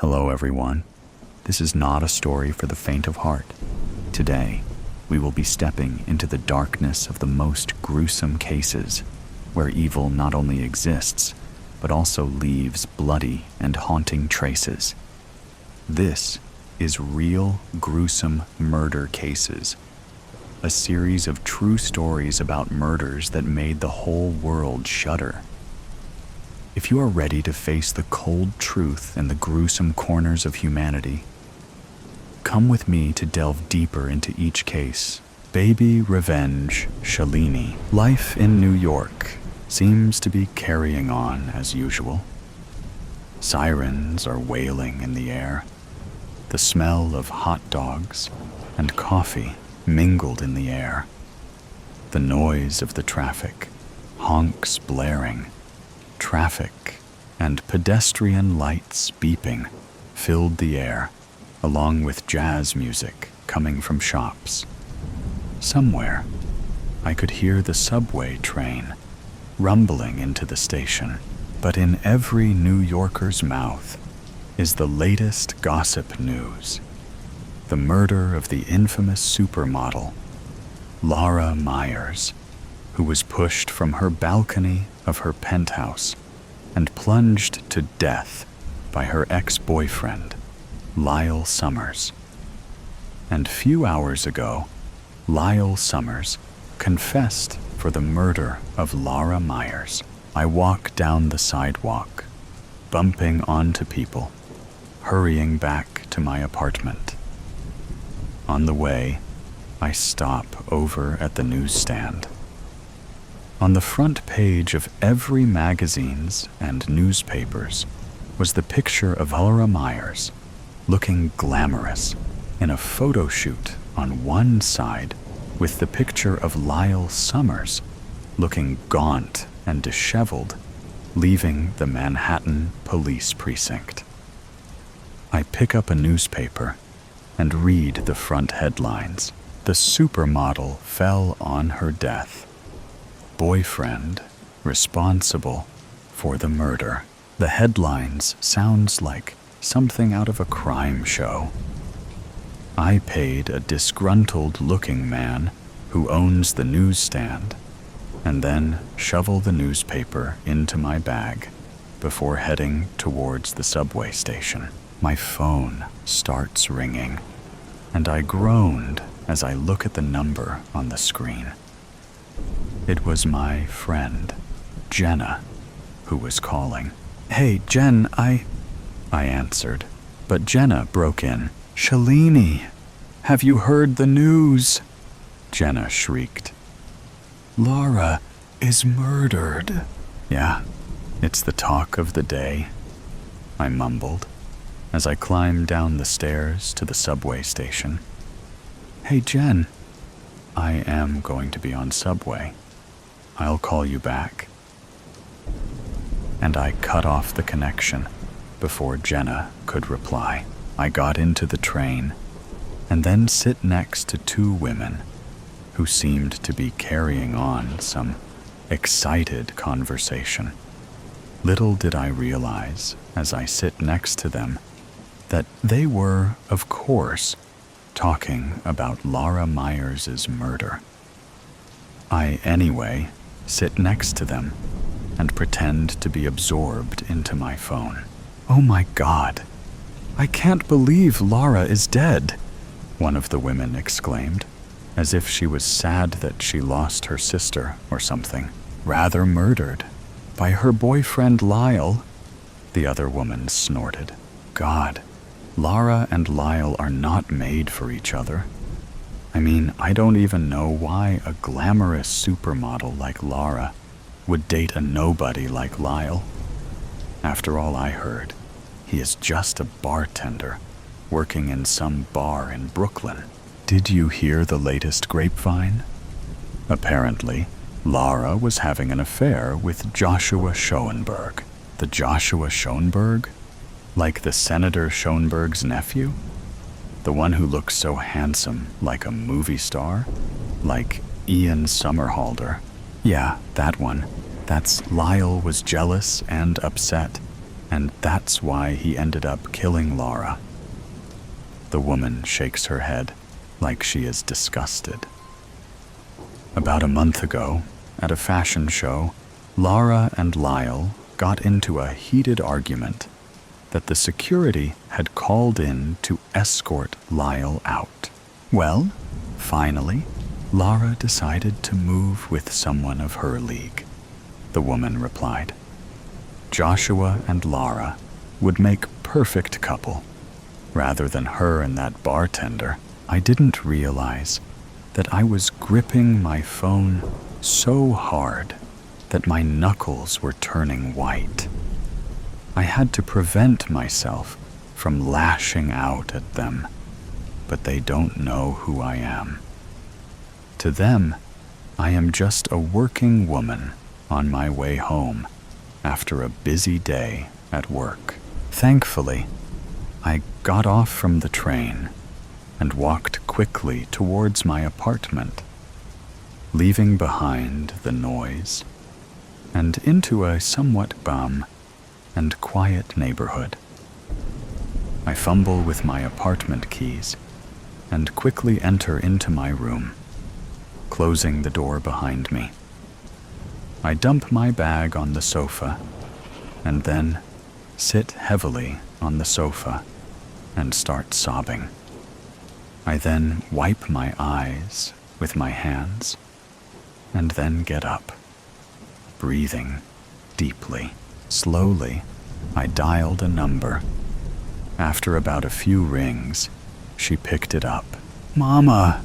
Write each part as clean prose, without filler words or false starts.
Hello everyone. This is not a story for the faint of heart. Today, we will be stepping into the darkness of the most gruesome cases, where evil not only exists, but also leaves bloody and haunting traces. This is Real Gruesome Murder Cases, a series of true stories about murders that made the whole world shudder. If you are ready to face the cold truth and the gruesome corners of humanity, come with me to delve deeper into each case. Baby Revenge Shalini. Life in New York seems to be carrying on as usual. Sirens are wailing in the air. The smell of hot dogs and coffee mingled in the air. The noise of the traffic, honks blaring, traffic and pedestrian lights beeping filled the air, along with jazz music coming from shops. Somewhere, I could hear the subway train rumbling into the station, but in every New Yorker's mouth is the latest gossip news: the murder of the infamous supermodel, Laura Myers, who was pushed from her balcony of her penthouse and plunged to death by her ex-boyfriend, Lyle Summers. And few hours ago, Lyle Summers confessed for the murder of Laura Myers. I walk down the sidewalk, bumping onto people, hurrying back to my apartment. On the way, I stop over at the newsstand. On the front page of every magazines and newspapers was the picture of Laura Myers, looking glamorous in a photo shoot on one side, with the picture of Lyle Summers looking gaunt and disheveled, leaving the Manhattan police precinct. I pick up a newspaper and read the front headlines. The supermodel fell on her death. Boyfriend responsible for the murder. The headlines sounds like something out of a crime show. I paid a disgruntled-looking man who owns the newsstand and then shovel the newspaper into my bag before heading towards the subway station. My phone starts ringing, and I groaned as I look at the number on the screen. It was my friend, Jenna, who was calling. "Hey, Jen, I answered, but Jenna broke in. "Shalini, have you heard the news?" Jenna shrieked. "Laura is murdered." "Yeah, it's the talk of the day," I mumbled as I climbed down the stairs to the subway station. "Hey, Jen, I am going to be on subway. I'll call you back." And I cut off the connection before Jenna could reply. I got into the train and then sit next to two women who seemed to be carrying on some excited conversation. Little did I realize as I sit next to them that they were, of course, talking about Laura Myers' murder. I, anyway, sit next to them and pretend to be absorbed into my phone. "Oh my God, I can't believe Laura is dead," one of the women exclaimed, as if she was sad that she lost her sister or something. "Rather murdered by her boyfriend Lyle," the other woman snorted. "God, Laura and Lyle are not made for each other. I mean, I don't even know why a glamorous supermodel like Laura would date a nobody like Lyle. After all I heard, he is just a bartender working in some bar in Brooklyn. Did you hear the latest grapevine? Apparently, Laura was having an affair with Joshua Schoenberg." "The Joshua Schoenberg? Like the Senator Schoenberg's nephew? The one who looks so handsome, like a movie star? Like Ian Somerhalder?" "Yeah, that one. That's Lyle was jealous and upset. and that's why he ended up killing Laura. The woman shakes her head like she is disgusted. About a month ago, at a fashion show, Laura and Lyle got into a heated argument that the security had called in to escort Lyle out. Well, finally, Laura decided to move with someone of her league, the woman replied. Joshua and Laura would make perfect couple. Rather than her and that bartender, I didn't realize that I was gripping my phone so hard that my knuckles were turning white. I had to prevent myself from lashing out at them, but they don't know who I am. To them, I am just a working woman on my way home after a busy day at work. Thankfully, I got off from the train and walked quickly towards my apartment, leaving behind the noise and into a somewhat bum and quiet neighborhood. I fumble with my apartment keys and quickly enter into my room, closing the door behind me. I dump my bag on the sofa and then sit heavily on the sofa and start sobbing. I then wipe my eyes with my hands and then get up, breathing deeply. Slowly, I dialed a number. After about a few rings, she picked it up. Mama!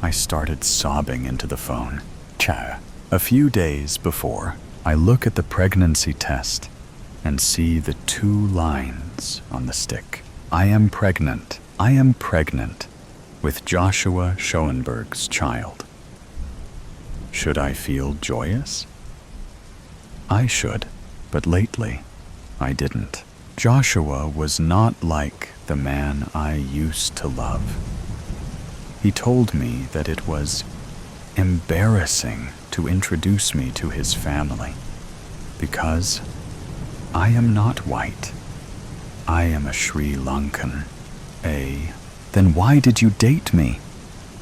I started sobbing into the phone. Cha. A few days before, I look at the pregnancy test and see the 2 lines on the stick. I am pregnant with Joshua Schoenberg's child. Should I feel joyous? I should, but lately I didn't. Joshua was not like the man I used to love. He told me that it was embarrassing to introduce me to his family because I am not white. I am a Sri Lankan. Then why did you date me?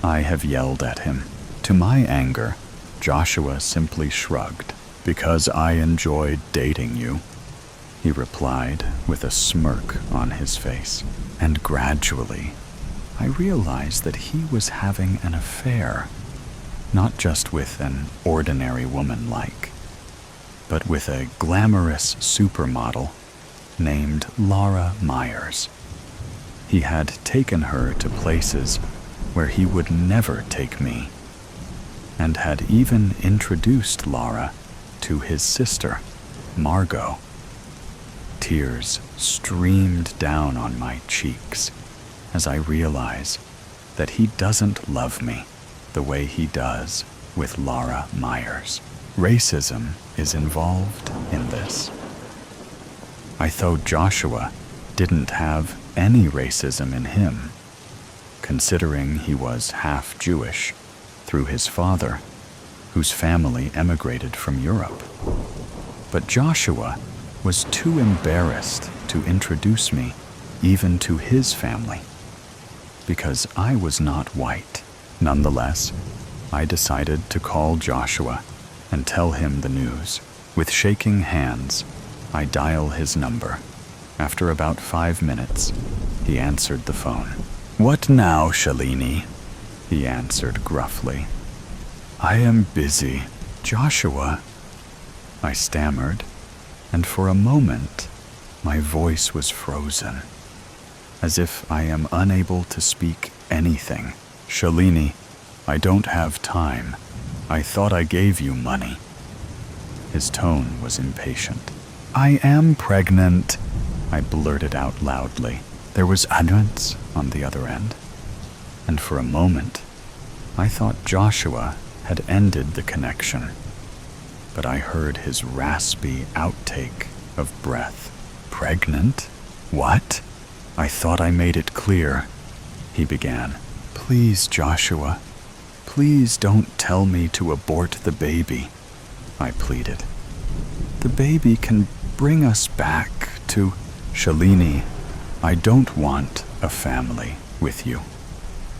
I have yelled at him. To my anger, Joshua simply shrugged. Because I enjoyed dating you, he replied with a smirk on his face. And gradually, I realized that he was having an affair, not just with an ordinary woman but with a glamorous supermodel named Laura Myers. He had taken her to places where he would never take me, and had even introduced Laura to his sister, Margot. Tears streamed down on my cheeks as I realize that he doesn't love me the way he does with Laura Myers. Racism is involved in this. I thought Joshua didn't have any racism in him, considering he was half Jewish through his father, whose family emigrated from Europe. But Joshua was too embarrassed to introduce me even to his family, because I was not white. Nonetheless, I decided to call Joshua and tell him the news. With shaking hands, I dial his number. After about 5 minutes, he answered the phone. "What now, Shalini?" he answered gruffly. "I am busy." "Joshua," I stammered, and for a moment, my voice was frozen, as if I am unable to speak anything. "Shalini, I don't have time. I thought I gave you money." His tone was impatient. "I am pregnant," I blurted out loudly. There was annoyance on the other end, and for a moment, I thought Joshua had ended the connection. But I heard his raspy outtake of breath. "Pregnant? What? I thought I made it clear," he began. "Please, Joshua, please don't tell me to abort the baby," I pleaded. "The baby can bring us back to Shalini. I don't want a family with you.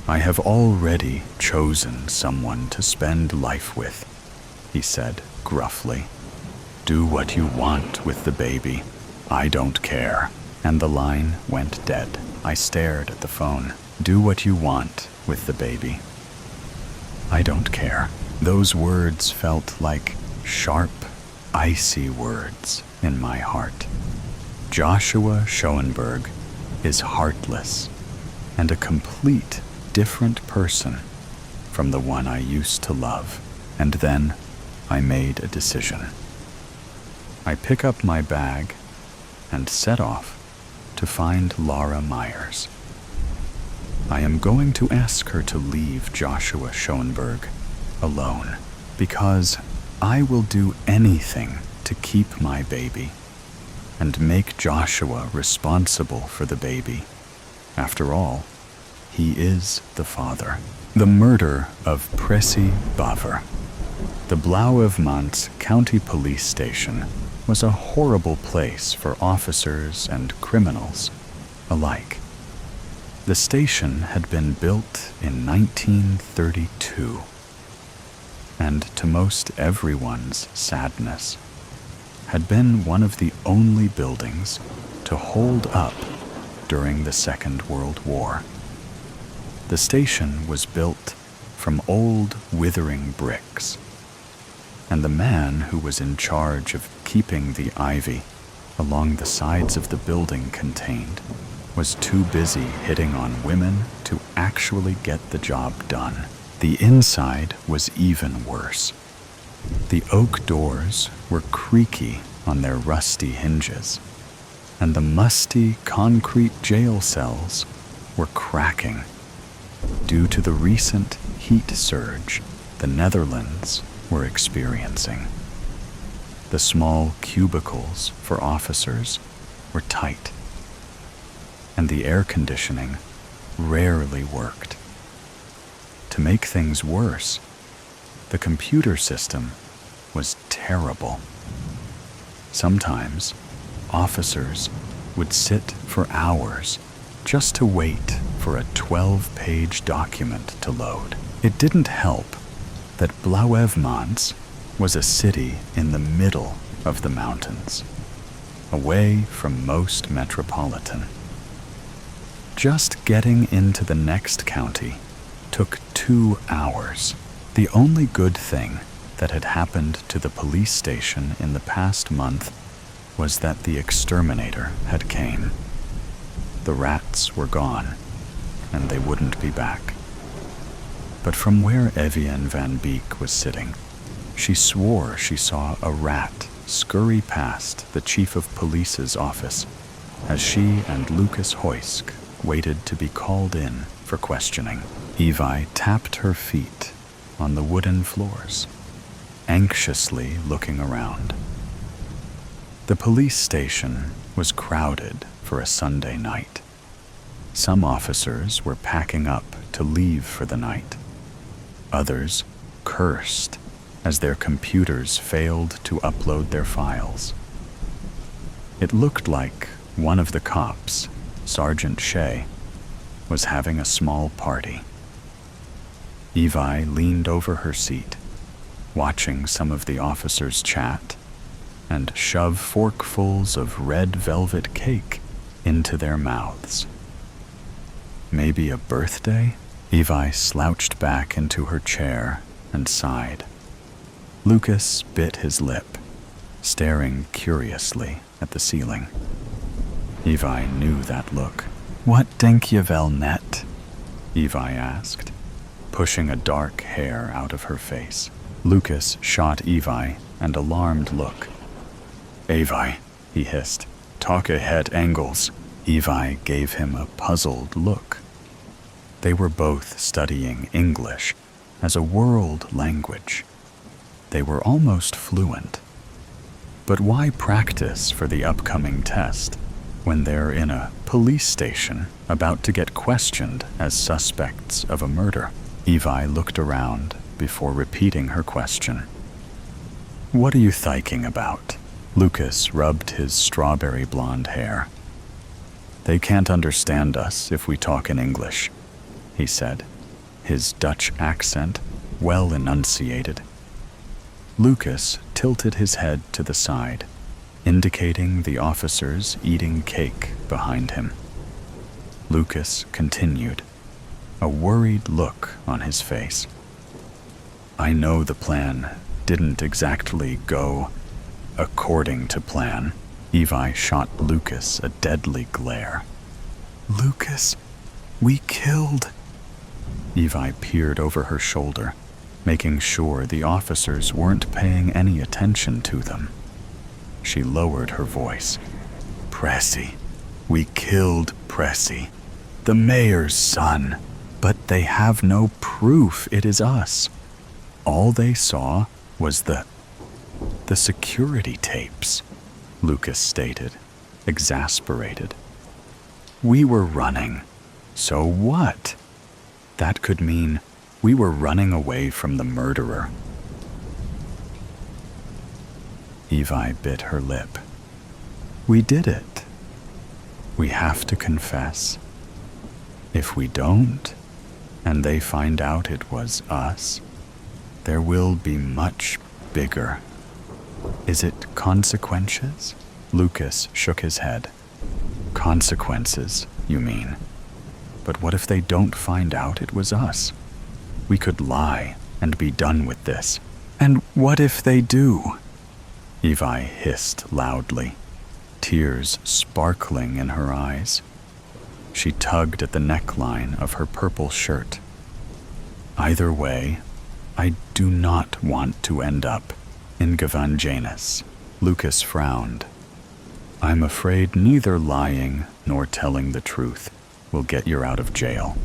I have already chosen someone to spend life with, he said gruffly. Do what you want with the baby. I don't care. And the line went dead. I stared at the phone. Do what you want with the baby. I don't care. Those words felt like sharp, icy words in my heart. Joshua Schoenberg is heartless and a complete different person from the one I used to love. And then I made a decision. I pick up my bag and set off to find Laura Myers. I am going to ask her to leave Joshua Schoenberg alone, because I will do anything to keep my baby and make Joshua responsible for the baby. After all, he is the father. The murder of Pressy Baver. The Blauwevmans County Police Station was a horrible place for officers and criminals alike. The station had been built in 1932, and to most everyone's sadness, had been one of the only buildings to hold up during the Second World War. The station was built from old, withering bricks, and the man who was in charge of keeping the ivy along the sides of the building contained was too busy hitting on women to actually get the job done. The inside was even worse. The oak doors were creaky on their rusty hinges, and the musty concrete jail cells were cracking due to the recent heat surge the Netherlands were experiencing. The small cubicles for officers were tight, and the air conditioning rarely worked. To make things worse, the computer system was terrible. Sometimes, officers would sit for hours just to wait for a 12-page document to load. It didn't help that Blauwevmans was a city in the middle of the mountains, away from most metropolitan. Just getting into the next county took 2 hours. The only good thing that had happened to the police station in the past month was that the exterminator had came. The rats were gone, and they wouldn't be back. But from where Evian van Beek was sitting, she swore she saw a rat scurry past the chief of police's office as she and Lucas Hoysk waited to be called in for questioning. Evi tapped her feet on the wooden floors, anxiously looking around. The police station was crowded for a Sunday night. Some officers were packing up to leave for the night. Others cursed as their computers failed to upload their files. It looked like one of the cops, Sergeant Shea, was having a small party. Evi leaned over her seat, watching some of the officers chat and shove forkfuls of red velvet cake into their mouths. Maybe a birthday? Evi slouched back into her chair and sighed. Lucas bit his lip, staring curiously at the ceiling. Evi knew that look. What denk je wel net? Evi asked, pushing a dark hair out of her face. Lucas shot Evi an alarmed look. Evi, he hissed, talk ahead angles. Evi gave him a puzzled look. They were both studying English as a world language. They were almost fluent. But why practice for the upcoming test when they're in a police station about to get questioned as suspects of a murder? Evi looked around before repeating her question. What are you thinking about? Lucas rubbed his strawberry blonde hair. "They can't understand us if we talk in English," he said, his Dutch accent well enunciated. Lucas tilted his head to the side, indicating the officers eating cake behind him. Lucas continued, a worried look on his face. "I know the plan didn't exactly go according to plan." Evi shot Lucas a deadly glare. "Lucas, we killed." Evi peered over her shoulder, making sure the officers weren't paying any attention to them. She lowered her voice. "Pressy, we killed Pressy, the mayor's son, but they have no proof it is us. All they saw was the security tapes," Lucas stated, exasperated. "We were running. So what? That could mean we were running away from the murderer." Evi bit her lip. "We did it. We have to confess. If we don't, and they find out it was us, there will be much bigger." "Is it consequences?" Lucas shook his head. "Consequences, you mean? But what if they don't find out it was us? We could lie and be done with this. And what if they do?" Evi hissed loudly, tears sparkling in her eyes. She tugged at the neckline of her purple shirt. "Either way, I do not want to end up in Gavanjanus." Lucas frowned. "I'm afraid neither lying nor telling the truth will get you out of jail.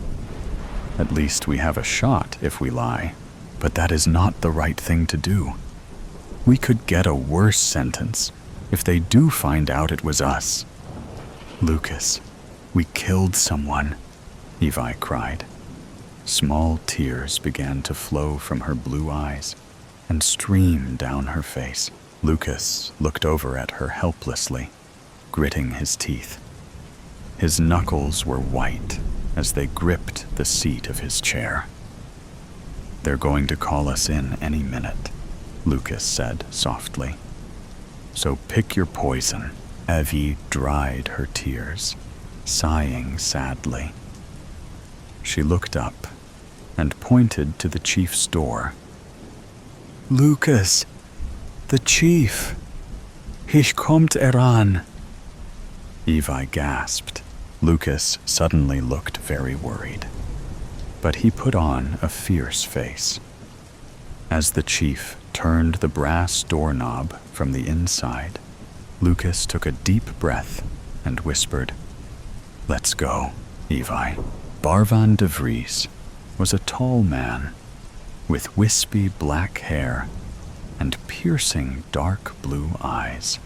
At least we have a shot if we lie, but that is not the right thing to do. We could get a worse sentence if they do find out it was us." "Lucas, we killed someone," Evi cried. Small tears began to flow from her blue eyes and stream down her face. Lucas looked over at her helplessly, gritting his teeth. His knuckles were white as they gripped the seat of his chair. "They're going to call us in any minute," Lucas said softly. "So pick your poison." Evie dried her tears, sighing sadly. She looked up and pointed to the chief's door. "Lucas, the chief. Ich kommt heran." Evi gasped. Lucas suddenly looked very worried, but he put on a fierce face. As the chief turned the brass doorknob from the inside, Lucas took a deep breath and whispered, "Let's go, Evi." Barvan de Vries was a tall man with wispy black hair and piercing dark blue eyes.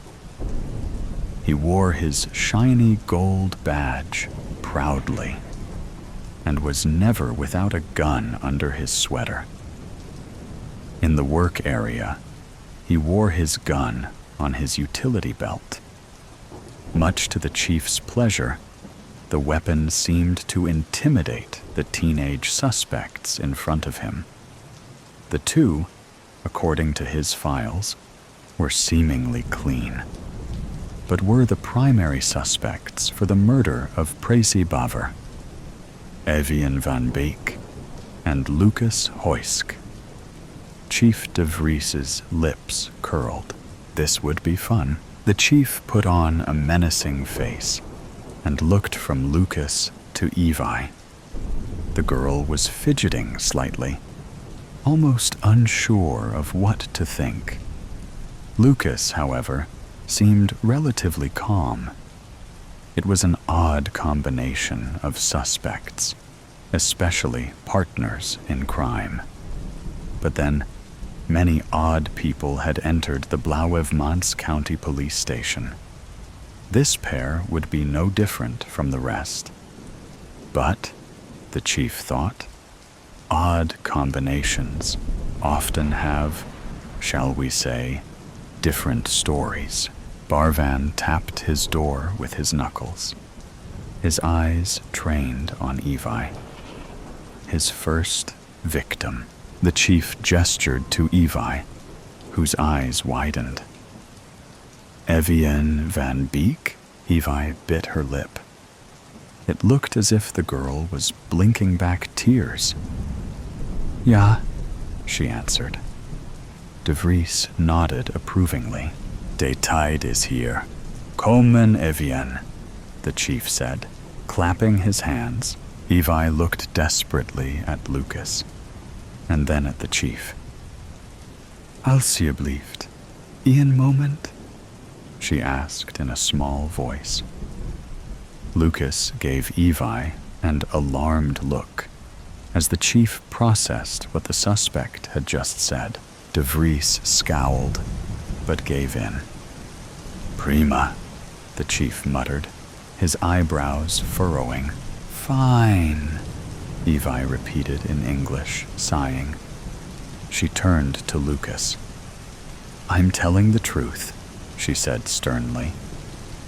He wore his shiny gold badge proudly and was never without a gun under his sweater. In the work area, he wore his gun on his utility belt. Much to the chief's pleasure, the weapon seemed to intimidate the teenage suspects in front of him. The two, according to his files, were seemingly clean, but were the primary suspects for the murder of Pressy Baver, Evian van Beek, and Lucas Hoysk. Chief de Vries's lips curled. This would be fun. The chief put on a menacing face and looked from Lucas to Evi. The girl was fidgeting slightly, almost unsure of what to think. Lucas, however, seemed relatively calm. It was an odd combination of suspects, especially partners in crime. But then, many odd people had entered the Blauwevmans County Police Station. This pair would be no different from the rest. But, the chief thought, odd combinations often have, shall we say, different stories. Barvan tapped his door with his knuckles, his eyes trained on Evi. His first victim. The chief gestured to Evi, whose eyes widened. Evian van Beek? Evi bit her lip. It looked as if the girl was blinking back tears. Ja, she answered. De Vries nodded approvingly. De tide is here. Komen, Evian, the chief said. Clapping his hands, Evi looked desperately at Lucas, and then at the chief. Alsjeblieft, een moment? She asked in a small voice. Lucas gave Evi an alarmed look as the chief processed what the suspect had just said. De Vries scowled, but gave in. Prima, the chief muttered, his eyebrows furrowing. Fine, Evi repeated in English, sighing. She turned to Lucas. I'm telling the truth, she said sternly.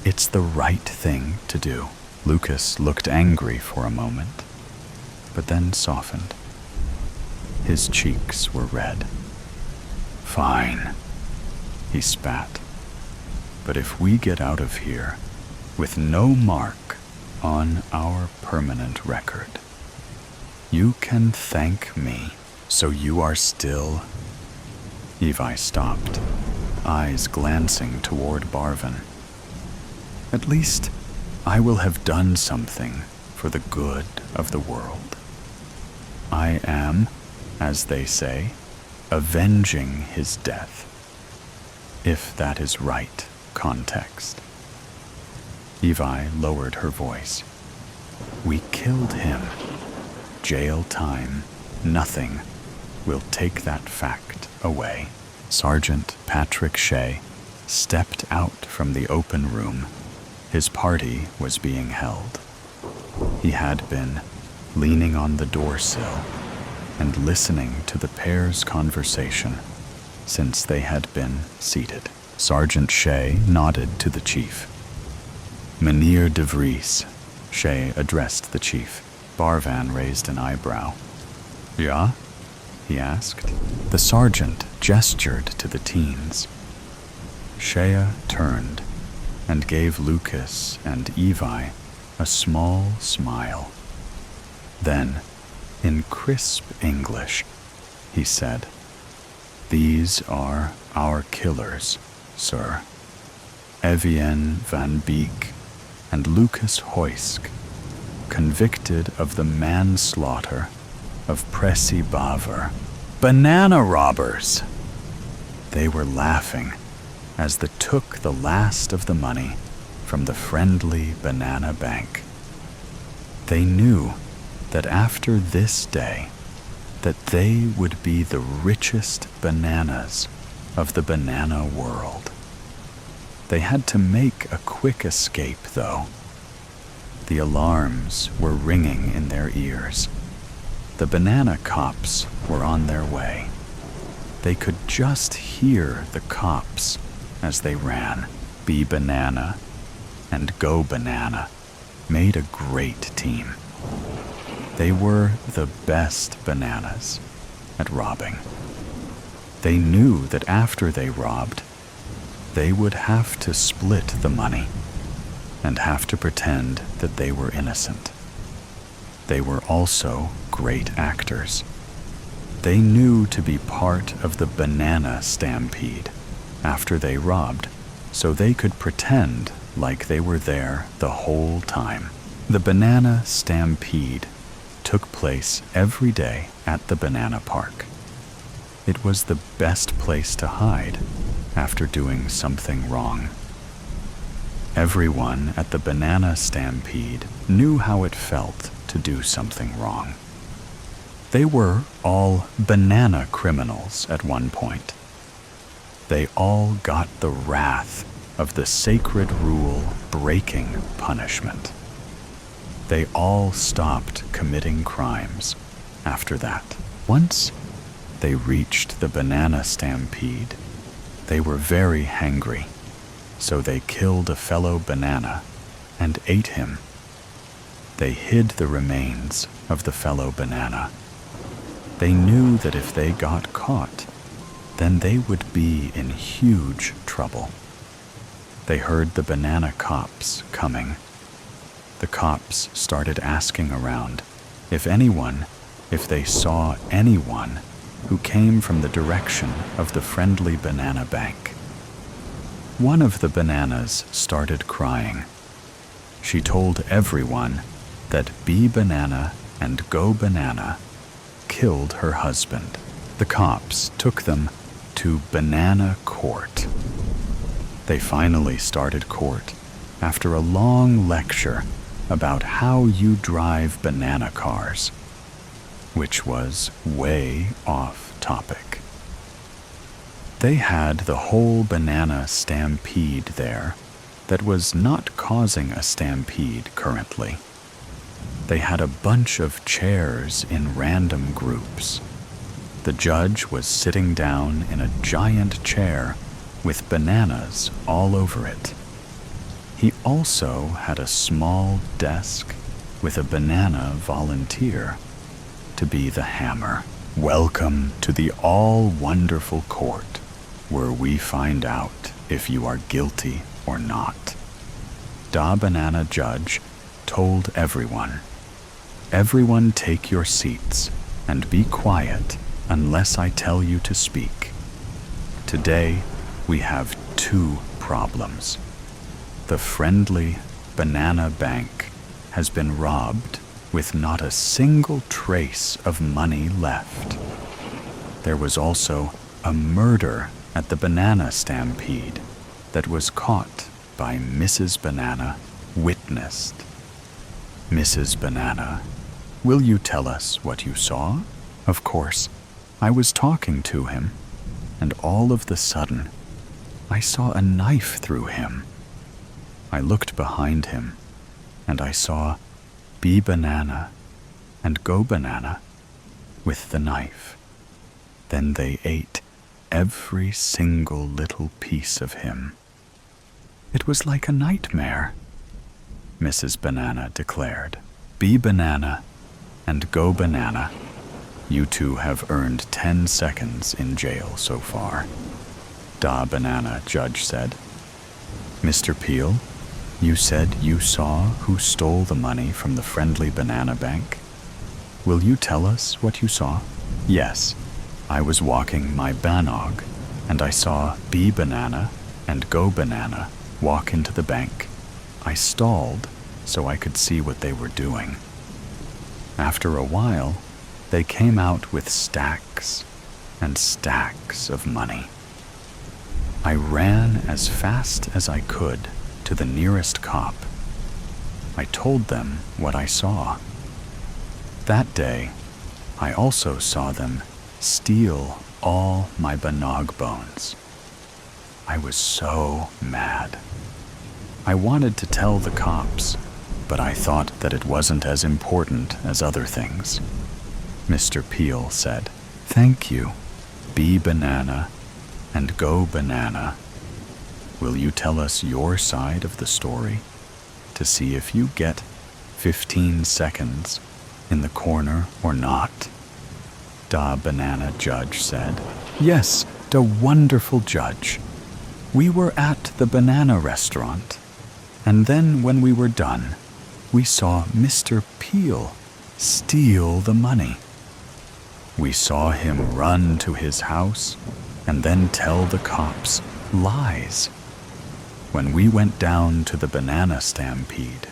It's the right thing to do. Lucas looked angry for a moment, but then softened. His cheeks were red. Fine, he spat. But if we get out of here with no mark on our permanent record, you can thank me. So you are still... Evi stopped, eyes glancing toward Barvan. At least I will have done something for the good of the world. I am, as they say, avenging his death, if that is right context. Evi lowered her voice. We killed him. Jail time, nothing will take that fact away. Sergeant Patrick Shea stepped out from the open room. His party was being held. He had been leaning on the door sill and listening to the pair's conversation since they had been seated. Sergeant Shea nodded to the chief. Meneer de Vries, Shea addressed the chief. Barvan raised an eyebrow. Ja? He asked. The sergeant gestured to the teens. Shea turned and gave Lucas and Evi a small smile. Then, in crisp English, he said, These are our killers, sir. Evian van Beek and Lucas Hoysk, convicted of the manslaughter of Pressy Baver. Banana robbers! They were laughing as they took the last of the money from the friendly banana bank. They knew that after this day, that they would be the richest bananas of the banana world. They had to make a quick escape, though. The alarms were ringing in their ears. The banana cops were on their way. They could just hear the cops as they ran. Be Banana and Go Banana made a great team. They were the best bananas at robbing. They knew that after they robbed, they would have to split the money and have to pretend that they were innocent. They were also great actors. They knew to be part of the banana stampede after they robbed, so they could pretend like they were there the whole time. The banana stampede took place every day at the banana park. It was the best place to hide after doing something wrong. Everyone at the banana stampede knew how it felt to do something wrong. They were all banana criminals at one point. They all got the wrath of the sacred rule breaking punishment. They all stopped committing crimes after that. Once they reached the banana stampede, they were very hangry, so they killed a fellow banana and ate him. They hid the remains of the fellow banana. They knew that if they got caught, then they would be in huge trouble. They heard the banana cops coming. The cops started asking around if they saw anyone who came from the direction of the friendly banana bank. One of the bananas started crying. She told everyone that B Banana and Go Banana killed her husband. The cops took them to Banana Court. They finally started court after a long lecture about how you drive banana cars, which was way off topic. They had the whole banana stampede there that was not causing a stampede currently. They had a bunch of chairs in random groups. The judge was sitting down in a giant chair with bananas all over it. He also had a small desk with a banana volunteer to be the hammer. Welcome to the all-wonderful court, where we find out if you are guilty or not. Da Banana Judge told everyone, "Everyone take your seats and be quiet unless I tell you to speak. Today, we have two problems. The friendly banana bank has been robbed with not a single trace of money left. There was also a murder at the banana stampede that was caught by Mrs. Banana, witnessed. Mrs. Banana, will you tell us what you saw? Of course, I was talking to him, and all of the sudden, I saw a knife through him. I looked behind him, and I saw B Banana and Go Banana with the knife. Then they ate every single little piece of him. It was like a nightmare," Mrs. Banana declared. "B Banana and Go Banana, you two have earned 10 seconds in jail so far," Da Banana Judge said. "Mr. Peel, you said you saw who stole the money from the friendly banana bank. Will you tell us what you saw?" "Yes, I was walking my banog, and I saw B Banana and Go Banana walk into the bank. I stalled so I could see what they were doing. After a while, they came out with stacks and stacks of money. I ran as fast as I could to the nearest cop. I told them what I saw. That day, I also saw them steal all my banog bones. I was so mad. I wanted to tell the cops, but I thought that it wasn't as important as other things," Mr. Peel said. "Thank you, B Banana and Go Banana. Will you tell us your side of the story to see if you get 15 seconds in the corner or not?" Da Banana Judge said. "Yes, the wonderful judge. We were at the banana restaurant, and then when we were done, we saw Mr. Peel steal the money. We saw him run to his house and then tell the cops lies. When we went down to the banana stampede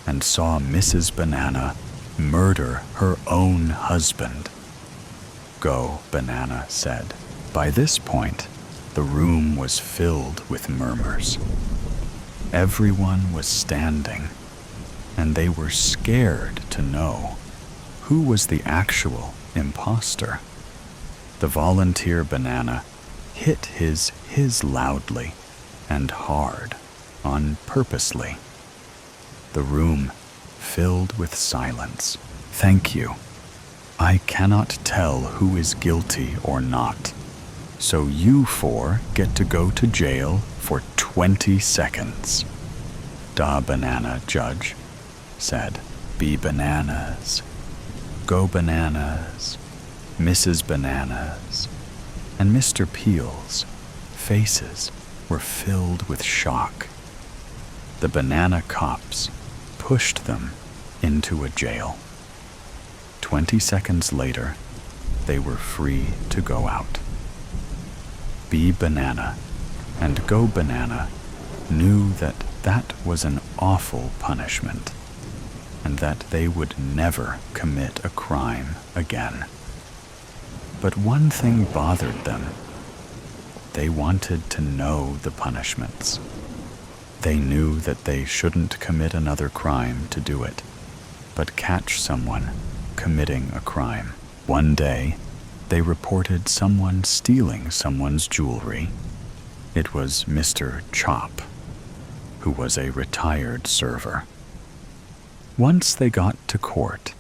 and saw Mrs. Banana murder her own husband," Go Banana said. By this point, the room was filled with murmurs. Everyone was standing, and they were scared to know who was the actual imposter. The volunteer banana hit his loudly and hard on purposely. The room filled with silence. "Thank you. I cannot tell who is guilty or not, so you four get to go to jail for 20 seconds. "Da banana, Judge," said. "Be bananas. Go bananas. Mrs. Bananas." And Mr. Peel's faces were filled with shock. The banana cops pushed them into a jail. 20 seconds later, they were free to go out. Be Banana and Go Banana knew that that was an awful punishment, and that they would never commit a crime again. But one thing bothered them. They wanted to know the punishments. They knew that they shouldn't commit another crime to do it, but catch someone committing a crime. One day, they reported someone stealing someone's jewelry. It was Mr. Chop, who was a retired server. Once they got to court,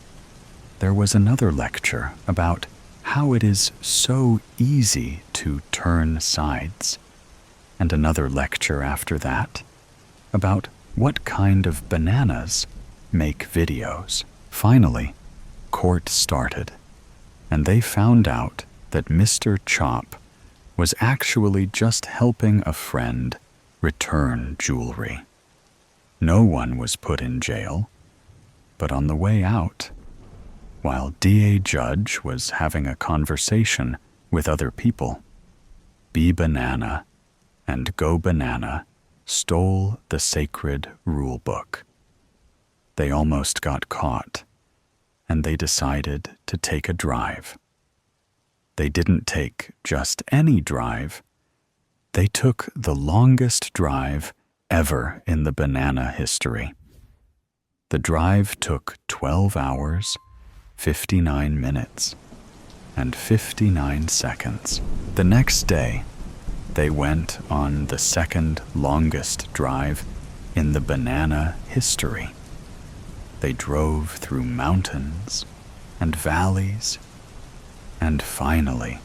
there was another lecture about how it is so easy to turn sides, and another lecture after that about what kind of bananas make videos. Finally, court started, and they found out that Mr. Chop was actually just helping a friend return jewelry. No one was put in jail, but on the way out, while DA Judge was having a conversation with other people, Be Banana and Go Banana stole the sacred rule book. They almost got caught, and they decided to take a drive. They didn't take just any drive. They took the longest drive ever in the banana history. The drive took 12 hours, 59 minutes, and 59 seconds. The next day, they went on the second longest drive in the banana history. They drove through mountains and valleys and finally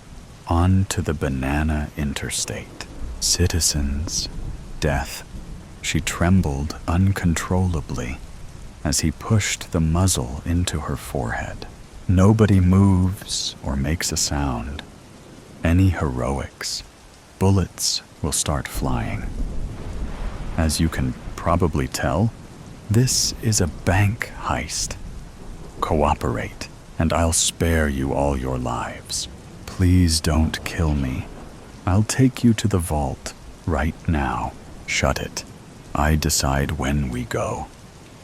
onto the banana interstate. "Citizens, Death," she trembled uncontrollably as he pushed the muzzle into her forehead. "Nobody moves or makes a sound. Any heroics, bullets will start flying. As you can probably tell, this is a bank heist. Cooperate, and I'll spare you all your lives. Please don't kill me. I'll take you to the vault right now. Shut it. I decide when we go,"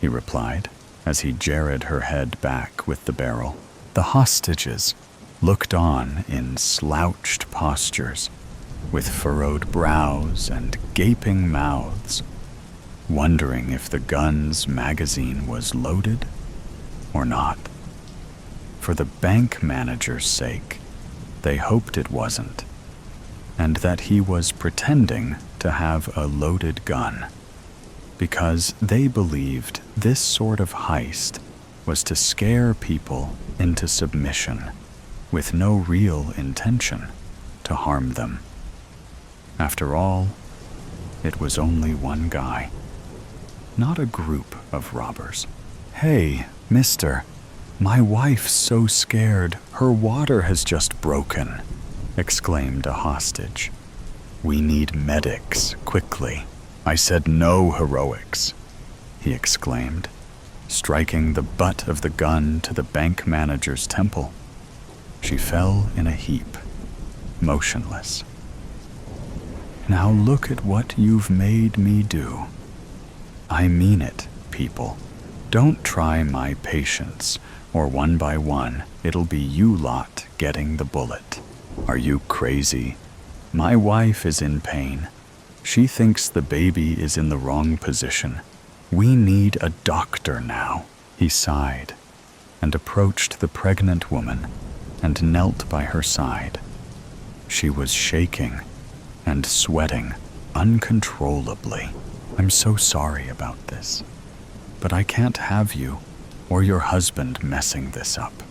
he replied as he jarred her head back with the barrel. The hostages looked on in slouched postures, with furrowed brows and gaping mouths, wondering if the gun's magazine was loaded or not. For the bank manager's sake, they hoped it wasn't, and that he was pretending to have a loaded gun, because they believed this sort of heist was to scare people into submission with no real intention to harm them. After all, it was only one guy, not a group of robbers. "Hey, mister, my wife's so scared her water has just broken," exclaimed a hostage. "We need medics, quickly." "I said no heroics," he exclaimed, striking the butt of the gun to the bank manager's temple. She fell in a heap, motionless. "Now look at what you've made me do. I mean it, people. Don't try my patience, or one by one, it'll be you lot getting the bullet. Are you crazy? My wife is in pain. She thinks the baby is in the wrong position. We need a doctor now." He sighed and approached the pregnant woman and knelt by her side. She was shaking and sweating uncontrollably. "I'm so sorry about this, but I can't have you or your husband messing this up.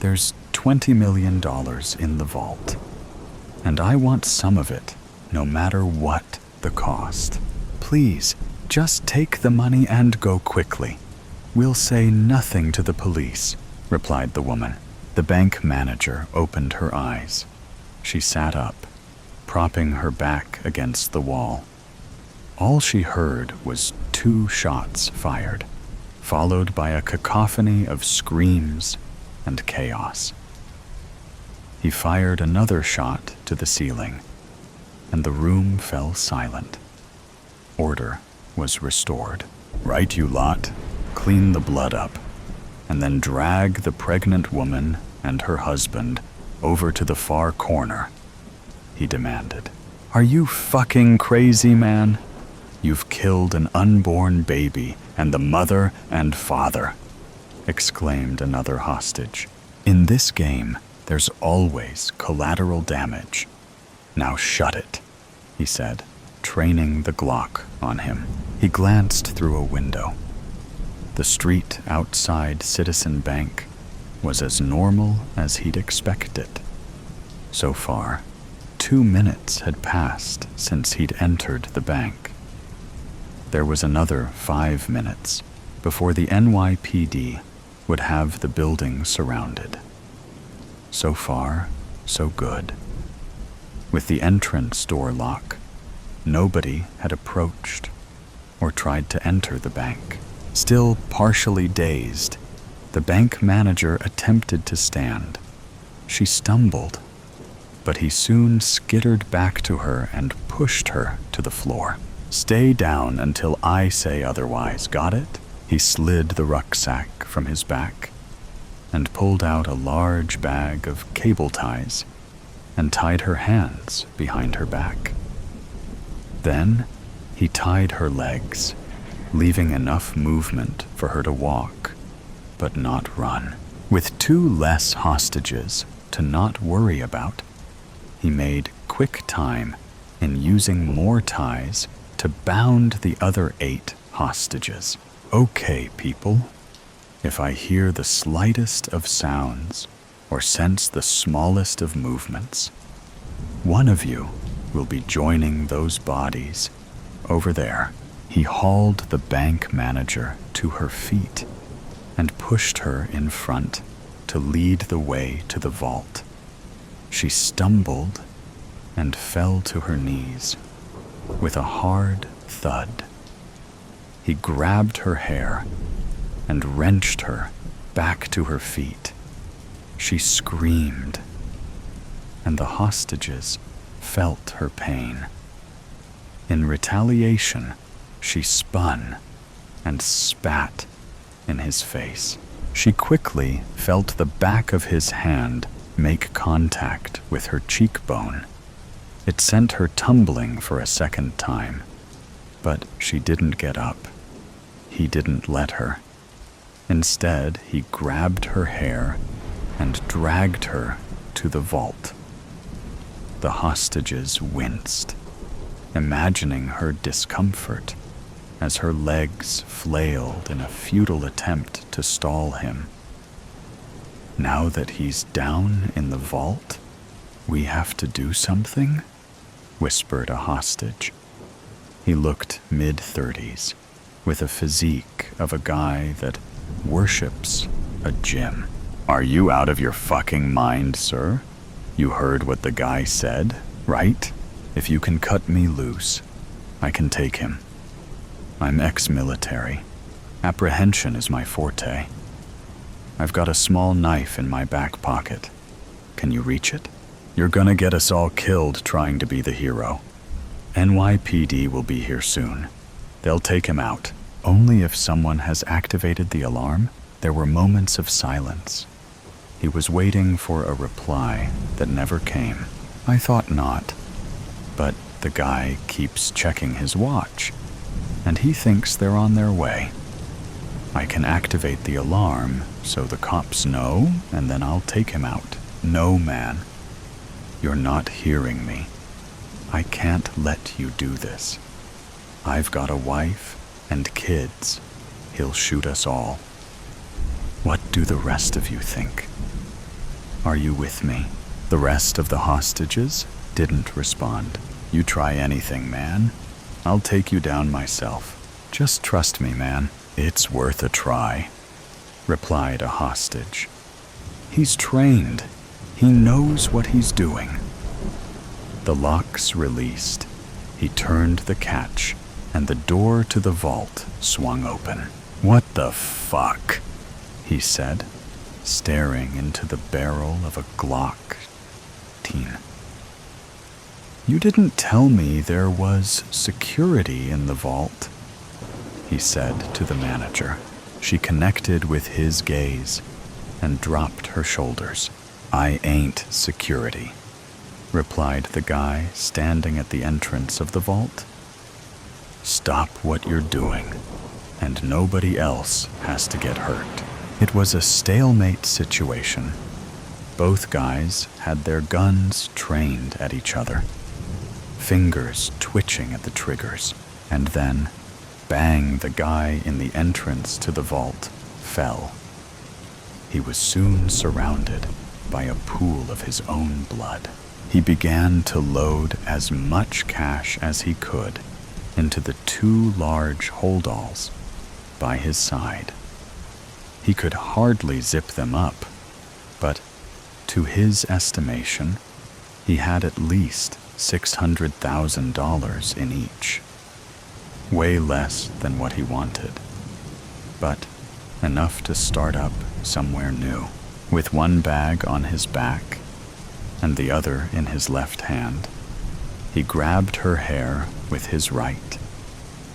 There's $20 million in the vault, and I want some of it, no matter what the the cost. Please, just take the money and go quickly. We'll say nothing to the police, replied the woman. The bank manager opened her eyes. She sat up, propping her back against the wall. All she heard was 2 shots fired, followed by a cacophony of screams and chaos. He fired another shot to the ceiling, and the room fell silent. Order was restored. Right, you lot. Clean the blood up, and then drag the pregnant woman and her husband over to the far corner, he demanded. Are you fucking crazy, man? You've killed an unborn baby and the mother and father, exclaimed another hostage. In this game, there's always collateral damage. Now shut it, he said, training the Glock on him. He glanced through a window. The street outside Citizen Bank was as normal as he'd expected. So far, 2 minutes had passed since he'd entered the bank. There was another 5 minutes before the NYPD would have the building surrounded. So far, so good. With the entrance door lock, nobody had approached or tried to enter the bank. Still partially dazed, the bank manager attempted to stand. She stumbled, but he soon skittered back to her and pushed her to the floor. Stay down until I say otherwise, got it? He slid the rucksack from his back and pulled out a large bag of cable ties and tied her hands behind her back. Then he tied her legs, leaving enough movement for her to walk, but not run. With 2 less hostages to not worry about, he made quick time in using more ties to bound the other 8 hostages. Okay, people, if I hear the slightest of sounds or sense the smallest of movements, one of you will be joining those bodies over there. He hauled the bank manager to her feet and pushed her in front to lead the way to the vault. She stumbled and fell to her knees with a hard thud. He grabbed her hair and wrenched her back to her feet. She screamed, and the hostages felt her pain. In retaliation, she spun and spat in his face. She quickly felt the back of his hand make contact with her cheekbone. It sent her tumbling for a second time, but she didn't get up. He didn't let her. Instead, he grabbed her hair and dragged her to the vault. The hostages winced, imagining her discomfort as her legs flailed in a futile attempt to stall him. Now that he's down in the vault, we have to do something, whispered a hostage. He looked mid-30s, with a physique of a guy that worships a gym. Are you out of your fucking mind, sir? You heard what the guy said, right? If you can cut me loose, I can take him. I'm ex-military. Apprehension is my forte. I've got a small knife in my back pocket. Can you reach it? You're gonna get us all killed trying to be the hero. NYPD will be here soon. They'll take him out. Only if someone has activated the alarm. There were moments of silence. He was waiting for a reply that never came. I thought not. But the guy keeps checking his watch, and he thinks they're on their way. I can activate the alarm so the cops know, and then I'll take him out. No, man. You're not hearing me. I can't let you do this. I've got a wife and kids. He'll shoot us all. What do the rest of you think? Are you with me? The rest of the hostages didn't respond. You try anything, man. I'll take you down myself. Just trust me, man. It's worth a try," replied a hostage. "He's trained. He knows what he's doing." The locks released. He turned the catch, and the door to the vault swung open. "What the fuck?" he said, staring into the barrel of a Glock 19. "You didn't tell me there was security in the vault," he said to the manager. She connected with his gaze and dropped her shoulders. "I ain't security," replied the guy standing at the entrance of the vault. "Stop what you're doing, and nobody else has to get hurt." It was a stalemate situation. Both guys had their guns trained at each other, fingers twitching at the triggers, and then, bang, the guy in the entrance to the vault fell. He was soon surrounded by a pool of his own blood. He began to load as much cash as he could into the 2 large holdalls by his side. He could hardly zip them up, but to his estimation, he had at least $600,000 in each. Way less than what he wanted, but enough to start up somewhere new. With one bag on his back and the other in his left hand, he grabbed her hair with his right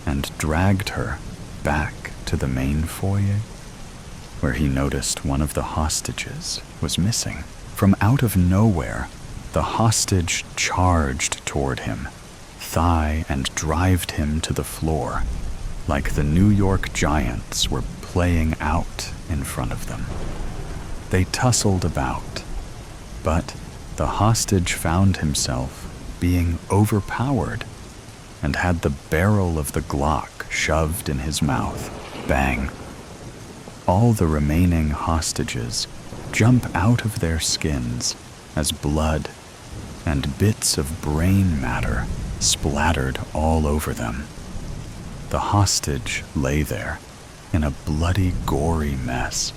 and dragged her back to the main foyer, where he noticed one of the hostages was missing. From out of nowhere, the hostage charged toward him, thigh and drived him to the floor, like the New York Giants were playing out in front of them. They tussled about, but the hostage found himself being overpowered and had the barrel of the Glock shoved in his mouth. Bang! All the remaining hostages jump out of their skins as blood and bits of brain matter splattered all over them. The hostage lay there in a bloody, gory mess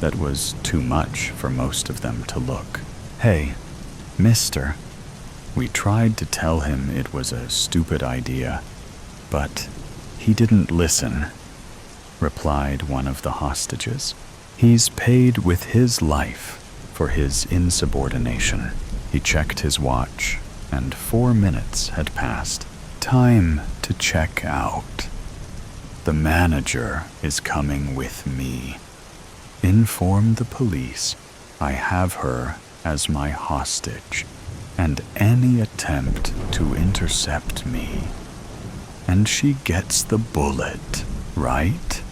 that was too much for most of them to look. "Hey, mister," we tried to tell him it was a stupid idea, but he didn't listen, replied one of the hostages. "He's paid with his life for his insubordination." He checked his watch, and 4 minutes had passed. "Time to check out. The manager is coming with me. Inform the police I have her as my hostage, and any attempt to intercept me, and she gets the bullet, right?"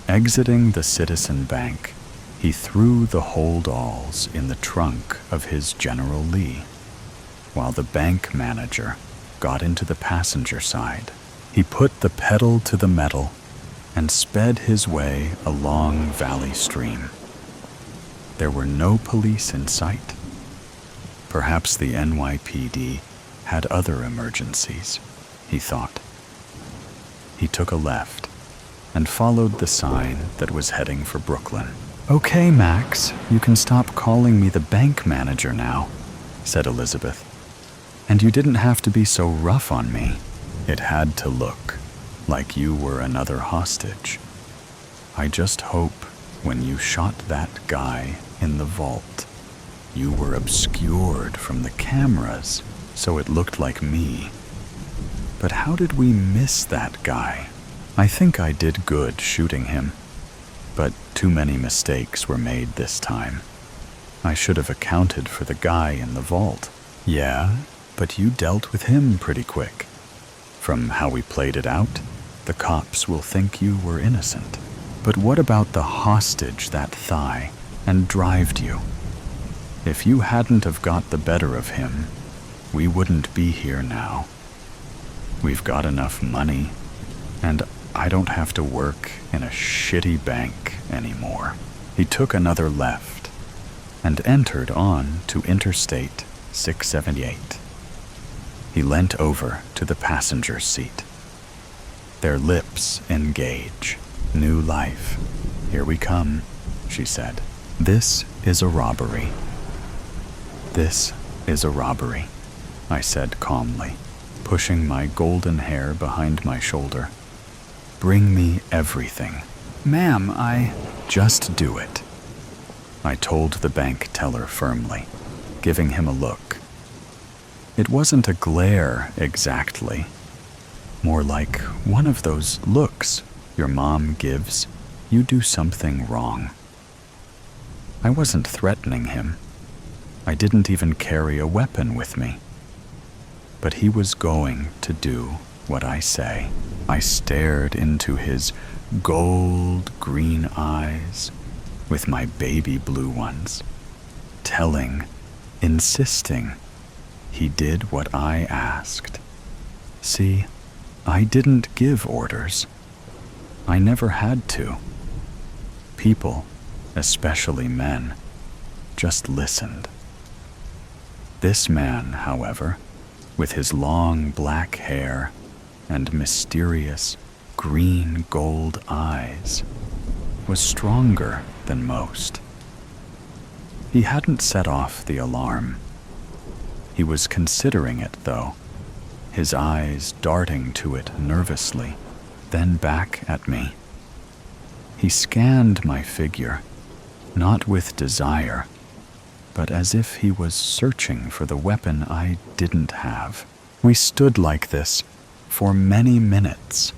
Exiting the Citizen Bank, he threw the holdalls in the trunk of his General Lee, while the bank manager got into the passenger side. He put the pedal to the metal and sped his way along Valley Stream. There were no police in sight. Perhaps the NYPD had other emergencies, he thought. He took a left and followed the sign that was heading for Brooklyn. "Okay, Max, you can stop calling me the bank manager now," said Elizabeth. "And you didn't have to be so rough on me. It had to look like you were another hostage. I just hope when you shot that guy in the vault, you were obscured from the cameras so it looked like me. But how did we miss that guy? I think I did good shooting him, but too many mistakes were made this time. I should have accounted for the guy in the vault." "Yeah, but you dealt with him pretty quick. From how we played it out, the cops will think you were innocent. But what about the hostage that thigh and drived you? If you hadn't have got the better of him, we wouldn't be here now. We've got enough money, and I don't have to work in a shitty bank anymore." He took another left and entered on to Interstate 678. He leant over to the passenger's seat. Their lips engage. New life. Here we come, she said. This is a robbery. This is a robbery, I said calmly, pushing my golden hair behind my shoulder. Bring me everything. Ma'am, Just do it, I told the bank teller firmly, giving him a look. It wasn't a glare exactly, more like one of those looks your mom gives you do something wrong. I wasn't threatening him. I didn't even carry a weapon with me. But he was going to do what I say. I stared into his gold green eyes with my baby blue ones, insisting he did what I asked. See, I didn't give orders. I never had to. People, especially men, just listened. This man, however, with his long black hair and mysterious green gold eyes, was stronger than most. He hadn't set off the alarm. He was considering it, though, his eyes darting to it nervously, then back at me. He scanned my figure, not with desire, but as if he was searching for the weapon I didn't have. We stood like this for many minutes,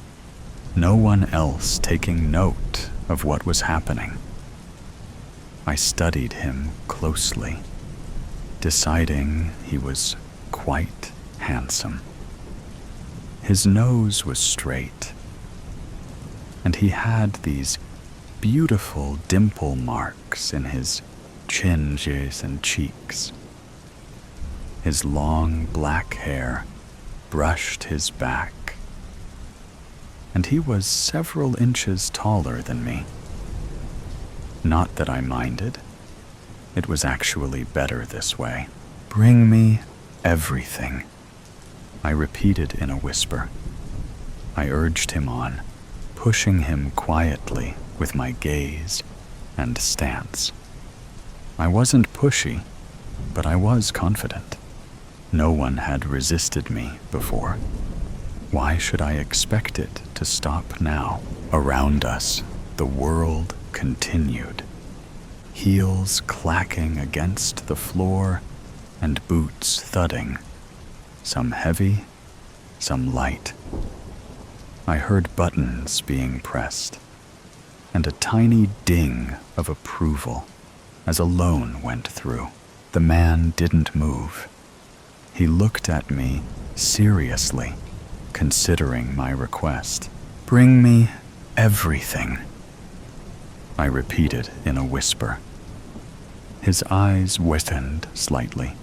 no one else taking note of what was happening. I studied him closely, deciding he was quite handsome. His nose was straight, and he had these beautiful dimple marks in his chinges and cheeks. His long black hair brushed his back, and he was several inches taller than me. Not that I minded. It was actually better this way. Bring me everything, I repeated in a whisper. I urged him on, pushing him quietly with my gaze and stance. I wasn't pushy, but I was confident. No one had resisted me before. Why should I expect it to stop now? Around us, the world continued, heels clacking against the floor and boots thudding, some heavy, some light. I heard buttons being pressed, and a tiny ding of approval as a loan went through. The man didn't move. He looked at me seriously, considering my request. Bring me everything, I repeated in a whisper. His eyes widened slightly,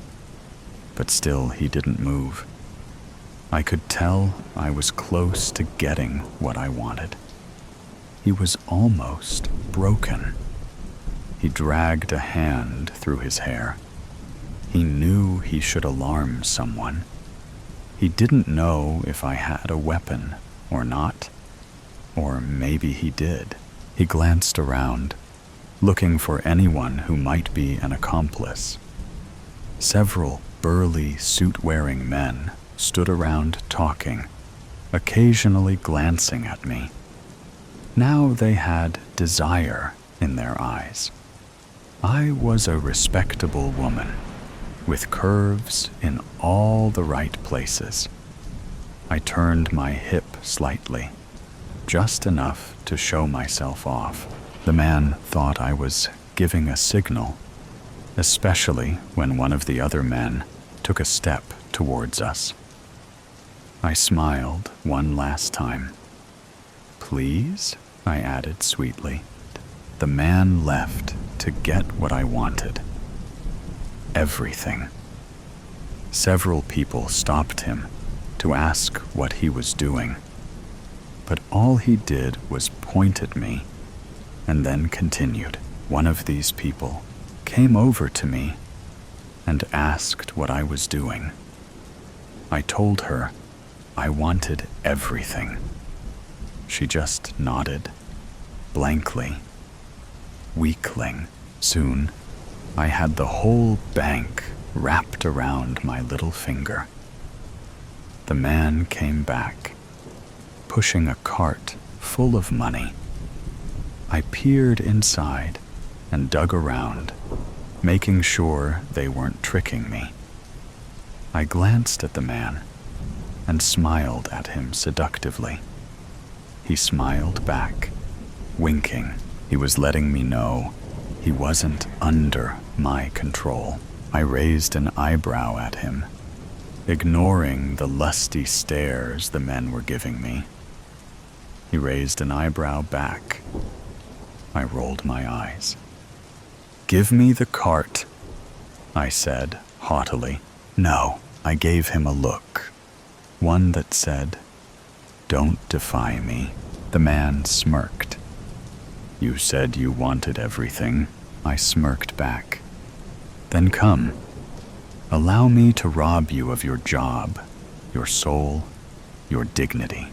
but still he didn't move. I could tell I was close to getting what I wanted. He was almost broken. He dragged a hand through his hair. He knew he should alarm someone. He didn't know if I had a weapon or not, or maybe he did. He glanced around, looking for anyone who might be an accomplice. Several burly, suit-wearing men stood around talking, occasionally glancing at me. Now they had desire in their eyes. I was a respectable woman, with curves in all the right places. I turned my hip slightly, just enough to show myself off. The man thought I was giving a signal, especially when one of the other men took a step towards us. I smiled one last time. Please, I added sweetly. The man left to get what I wanted. Everything. Several people stopped him to ask what he was doing, but all he did was point at me and then continued. One of these people came over to me and asked what I was doing. I told her I wanted everything. She just nodded, blankly. Weakling. Soon, I had the whole bank wrapped around my little finger. The man came back, pushing a cart full of money. I peered inside and dug around, making sure they weren't tricking me. I glanced at the man and smiled at him seductively. He smiled back, winking. He was letting me know he wasn't under my control. I raised an eyebrow at him, ignoring the lusty stares the men were giving me. He raised an eyebrow back. I rolled my eyes. "Give me the cart," I said haughtily. No, I gave him a look, one that said, "Don't defy me." The man smirked. "You said you wanted everything," I smirked back. "Then come. Allow me to rob you of your job, your soul, your dignity.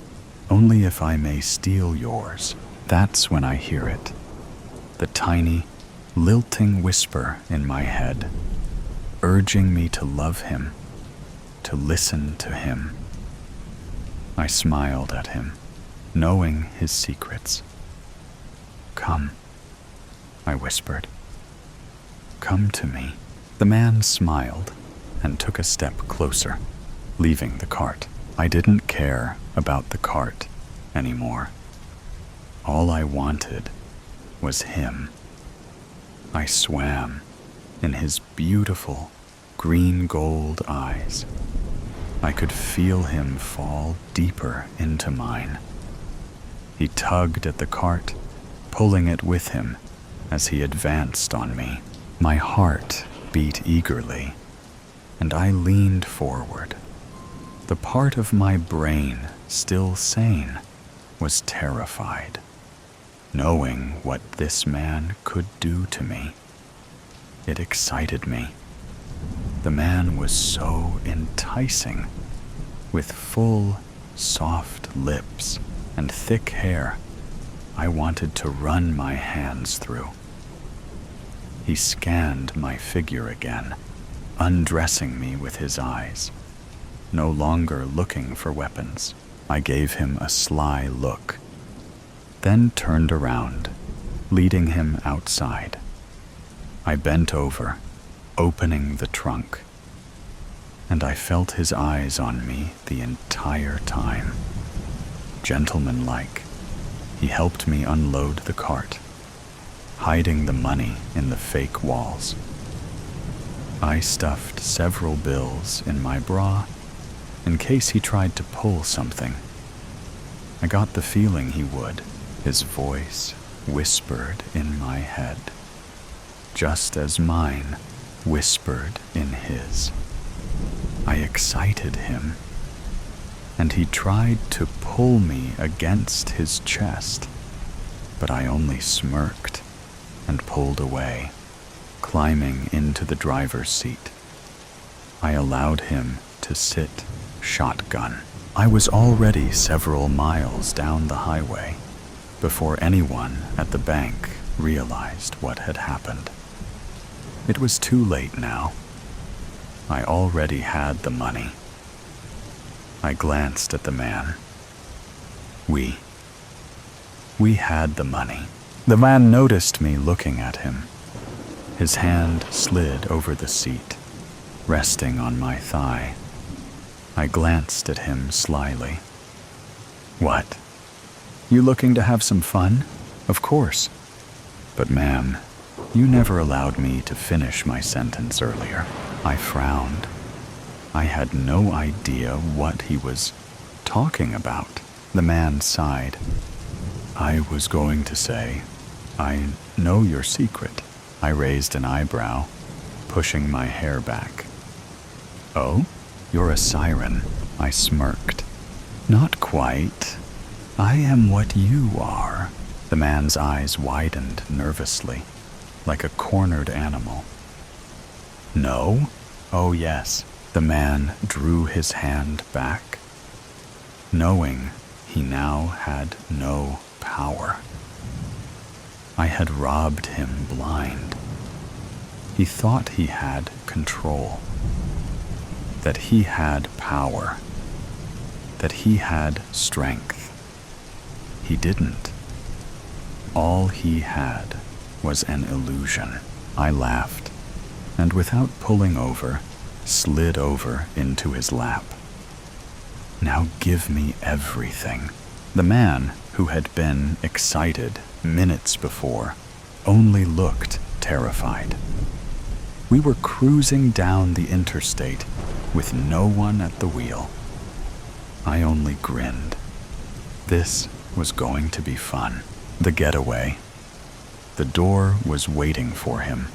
Only if I may steal yours." That's when I hear it. The tiny, lilting whisper in my head, urging me to love him, to listen to him. I smiled at him, knowing his secrets. "Come," I whispered. "Come to me." The man smiled and took a step closer, leaving the cart. I didn't care about the cart anymore. All I wanted was him. I swam in his beautiful green-gold eyes. I could feel him fall deeper into mine. He tugged at the cart, pulling it with him as he advanced on me. My heart beat eagerly, and I leaned forward. The part of my brain still sane was terrified, knowing what this man could do to me. It excited me. The man was so enticing, with full, soft lips and thick hair I wanted to run my hands through. He scanned my figure again, undressing me with his eyes, no longer looking for weapons. I gave him a sly look, then turned around, leading him outside. I bent over, opening the trunk, and I felt his eyes on me the entire time. Gentlemanlike, he helped me unload the cart, hiding the money in the fake walls. I stuffed several bills in my bra in case he tried to pull something. I got the feeling he would. His voice whispered in my head, just as mine whispered in his. I excited him, and he tried to pull me against his chest, but I only smirked and pulled away, climbing into the driver's seat. I allowed him to sit shotgun. I was already several miles down the highway before anyone at the bank realized what had happened. It was too late now. I already had the money. I glanced at the man. We had the money. The man noticed me looking at him. His hand slid over the seat, resting on my thigh. I glanced at him slyly. "What? You looking to have some fun?" "Of course. But ma'am, you never allowed me to finish my sentence earlier." I frowned. I had no idea what he was talking about. The man sighed. "I was going to say, I know your secret." I raised an eyebrow, pushing my hair back. "Oh? You're a siren," I smirked. "Not quite. I am what you are." The man's eyes widened nervously, like a cornered animal. "No? Oh yes." The The man drew his hand back, knowing he now had no power. I had robbed him blind. He thought he had control, that he had power, that he had strength. He didn't. All he had was an illusion. I laughed, and without pulling over, slid over into his lap. Now give me everything. The man, who had been excited minutes before, only looked terrified. We were cruising down the interstate with no one at the wheel. I only grinned. This was going to be fun. The getaway. The door was waiting for him,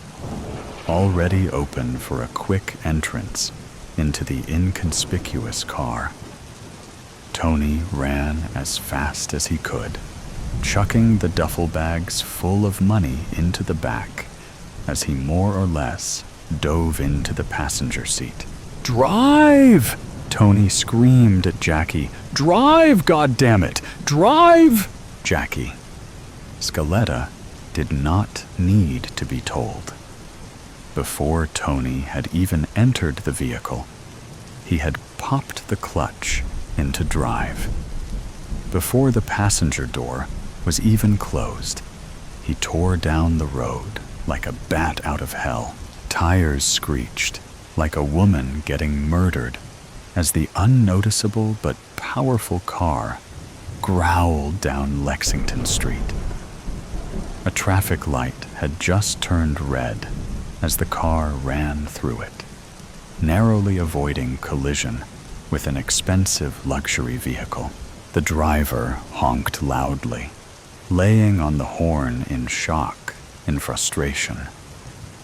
already open for a quick entrance into the inconspicuous car. Tony ran as fast as he could, chucking the duffel bags full of money into the back as he more or less dove into the passenger seat. "Drive!" Tony screamed at Jackie. "Drive, goddammit! Drive!" Jackie. Scaletta did not need to be told. Before Tony had even entered the vehicle, he had popped the clutch into drive. Before the passenger door was even closed, he tore down the road like a bat out of hell. Tires screeched like a woman getting murdered as the unnoticeable but powerful car growled down Lexington Street. A traffic light had just turned red as the car ran through it, narrowly avoiding collision with an expensive luxury vehicle. The driver honked loudly, laying on the horn in shock and frustration.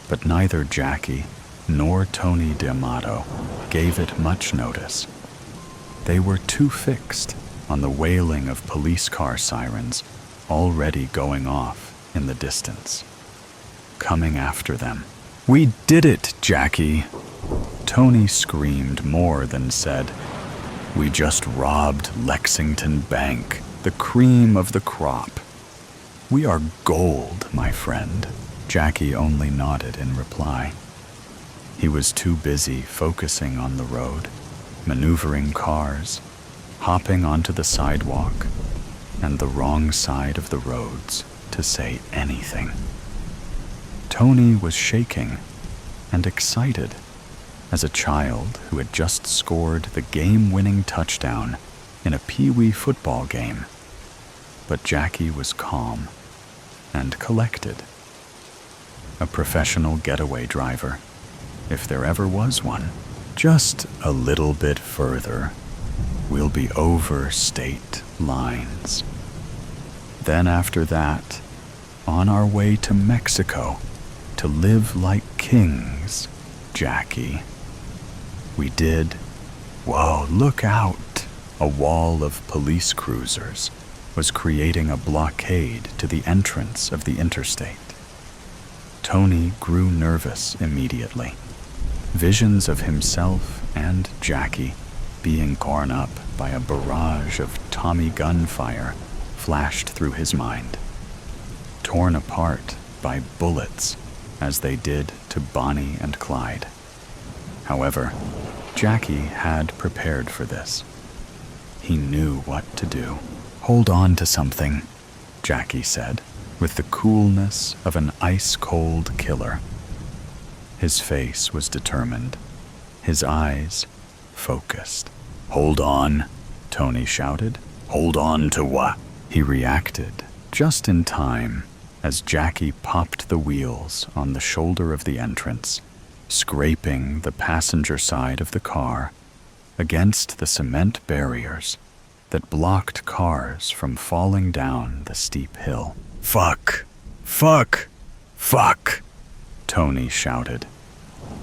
But neither Jackie nor Tony D'Amato gave it much notice. They were too fixed on the wailing of police car sirens already going off in the distance, coming after them. "We did it, Jackie!" Tony screamed more than said. "We just robbed Lexington Bank, the cream of the crop. We are gold, my friend." Jackie only nodded in reply. He was too busy focusing on the road, maneuvering cars, hopping onto the sidewalk and the wrong side of the roads to say anything. Tony was shaking and excited as a child who had just scored the game-winning touchdown in a pee-wee football game. But Jackie was calm and collected. A professional getaway driver, if there ever was one. "Just a little bit further, we'll be over state lines. Then after that, on our way to Mexico to live like kings, Jackie." We did. Whoa, look out! A wall of police cruisers was creating a blockade to the entrance of the interstate. Tony grew nervous immediately. Visions of himself and Jackie being torn up by a barrage of Tommy gun fire flashed through his mind. Torn apart by bullets as they did to Bonnie and Clyde. However, Jackie had prepared for this. He knew what to do. "Hold on to something," Jackie said, with the coolness of an ice-cold killer. His face was determined, his eyes focused. "Hold on," Tony shouted. "Hold on to what?" He reacted just in time as Jackie popped the wheels on the shoulder of the entrance, scraping the passenger side of the car against the cement barriers that blocked cars from falling down the steep hill. "Fuck! Fuck! Fuck!" Tony shouted.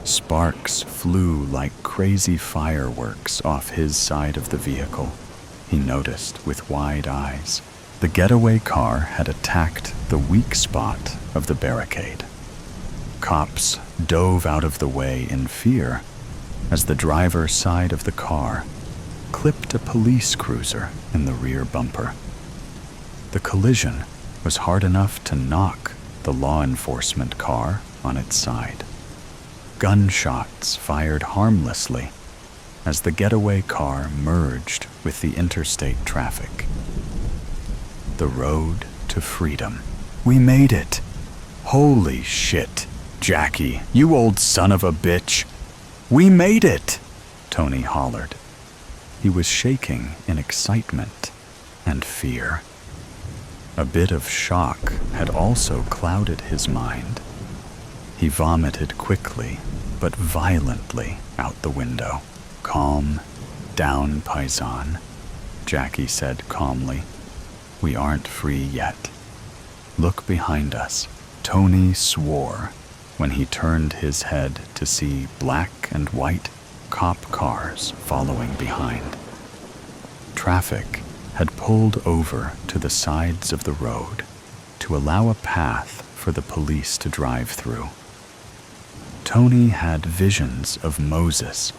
Sparks flew like crazy fireworks off his side of the vehicle, he noticed with wide eyes. The getaway car had attacked the weak spot of the barricade. Cops dove out of the way in fear, as the driver's side of the car clipped a police cruiser in the rear bumper. The collision was hard enough to knock the law enforcement car on its side. Gunshots fired harmlessly as the getaway car merged with the interstate traffic. The road to freedom. We made it! Holy shit, Jackie, you old son of a bitch! We made it! Tony hollered. He was shaking in excitement and fear. A bit of shock had also clouded his mind. He vomited quickly, but violently out the window. Calm down, Paisan, Jackie said calmly. We aren't free yet. Look behind us. Tony swore when he turned his head to see black and white cop cars following behind. Traffic had pulled over to the sides of the road to allow a path for the police to drive through. Tony had visions of Moses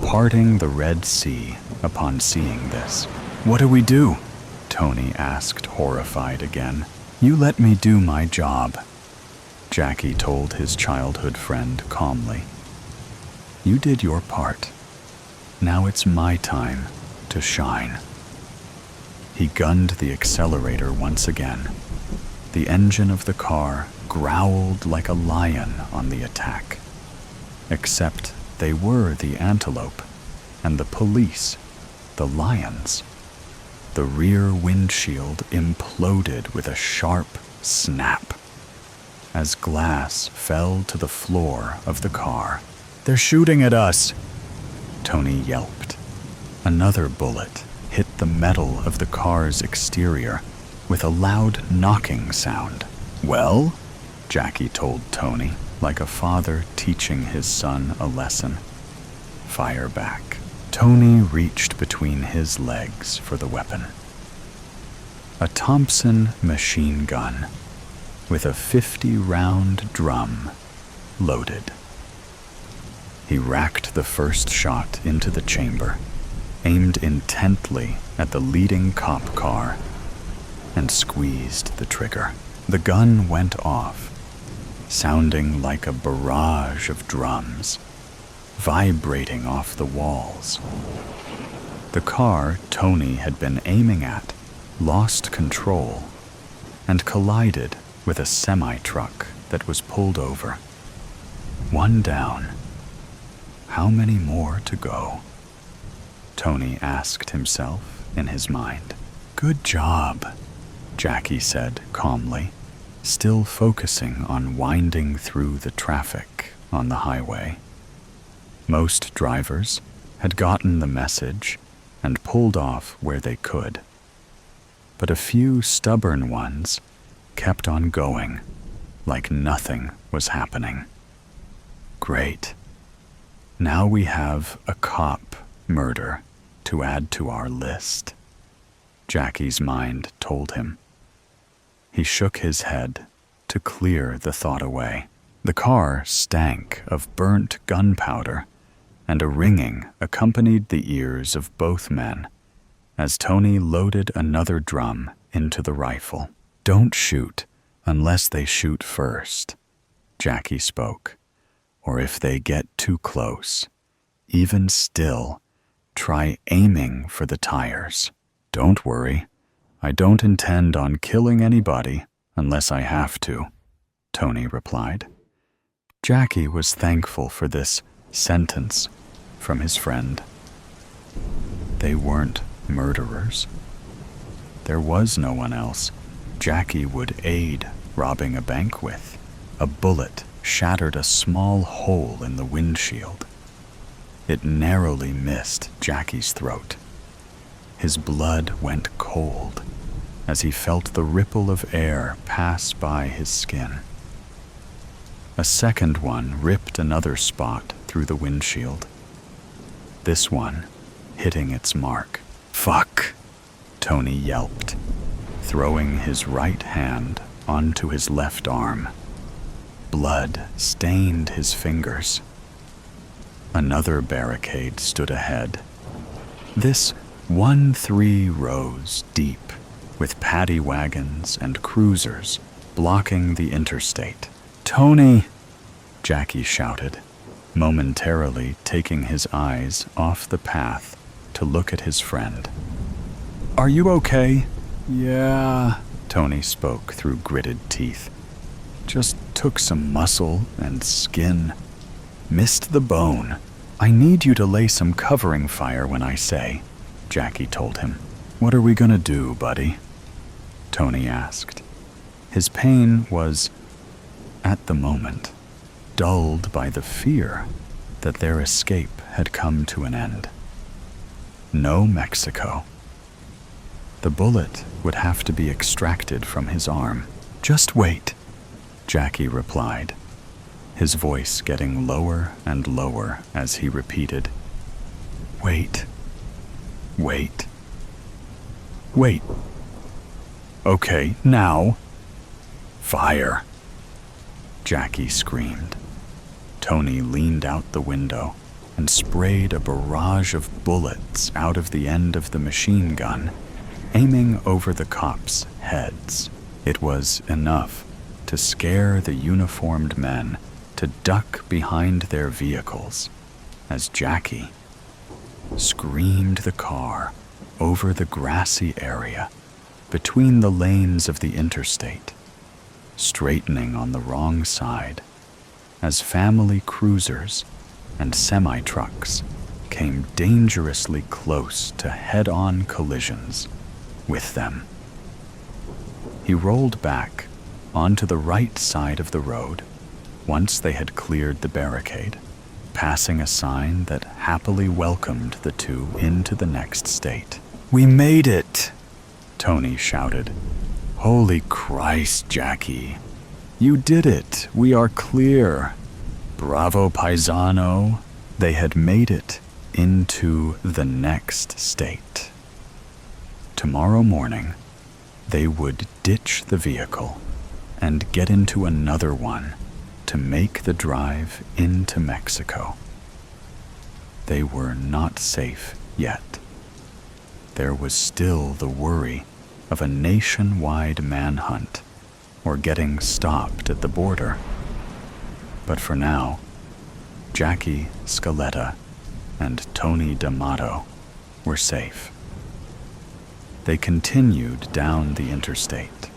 parting the Red Sea upon seeing this. What do we do? Tony asked, horrified again. You let me do my job, Jackie told his childhood friend calmly. You did your part. Now it's my time to shine. He gunned the accelerator once again. The engine of the car growled like a lion on the attack. Except they were the antelope, and the police, the lions. The rear windshield imploded with a sharp snap as glass fell to the floor of the car. They're shooting at us, Tony yelped. Another bullet hit the metal of the car's exterior with a loud knocking sound. Well, Jackie told Tony, like a father teaching his son a lesson. Fire back. Tony reached between his legs for the weapon. A Thompson machine gun with a 50-round drum loaded. He racked the first shot into the chamber, aimed intently at the leading cop car, and squeezed the trigger. The gun went off, sounding like a barrage of drums, vibrating off the walls. The car Tony had been aiming at lost control and collided with a semi-truck that was pulled over. One down. How many more to go? Tony asked himself in his mind. Good job, Jackie said calmly, still focusing on winding through the traffic on the highway. Most drivers had gotten the message and pulled off where they could. But a few stubborn ones kept on going, like nothing was happening. Great. Now we have a cop murder to add to our list, Jackie's mind told him. He shook his head to clear the thought away. The car stank of burnt gunpowder, and a ringing accompanied the ears of both men as Tony loaded another drum into the rifle. Don't shoot unless they shoot first, Jackie spoke. Or if they get too close, even still, try aiming for the tires. Don't worry, I don't intend on killing anybody unless I have to, Tony replied. Jackie was thankful for this sentence from his friend. They weren't murderers. There was no one else Jackie would aid robbing a bank with. A bullet shattered a small hole in the windshield. It narrowly missed Jackie's throat. His blood went cold as he felt the ripple of air pass by his skin. A second one ripped another spot through the windshield. This one hitting its mark. Fuck, Tony yelped, throwing his right hand onto his left arm. Blood stained his fingers. Another barricade stood ahead. This 1-3 rows deep, with paddy wagons and cruisers blocking the interstate. "Tony!" Jackie shouted, momentarily taking his eyes off the path to look at his friend. "Are you okay?" "Yeah," Tony spoke through gritted teeth. "Just took some muscle and skin. Missed the bone. I need you to lay some covering fire when I say," Jackie told him. "What are we gonna do, buddy?" Tony asked. His pain was, at the moment, dulled by the fear that their escape had come to an end. No Mexico. The bullet would have to be extracted from his arm. "Just wait," Jackie replied, his voice getting lower and lower as he repeated, "Wait, wait, wait. Okay, now. Fire!" Jackie screamed. Tony leaned out the window and sprayed a barrage of bullets out of the end of the machine gun, aiming over the cops' heads. It was enough to scare the uniformed men to duck behind their vehicles as Jackie screamed the car over the grassy area between the lanes of the interstate, straightening on the wrong side as family cruisers and semi-trucks came dangerously close to head-on collisions with them. He rolled back onto the right side of the road once they had cleared the barricade, passing a sign that happily welcomed the two into the next state. "We made it!" Tony shouted. "Holy Christ, Jackie! You did it! We are clear! Bravo, paisano!" They had made it into the next state. Tomorrow morning, they would ditch the vehicle and get into another one to make the drive into Mexico. They were not safe yet. There was still the worry of a nationwide manhunt or getting stopped at the border. But for now, Jackie Scaletta and Tony D'Amato were safe. They continued down the interstate,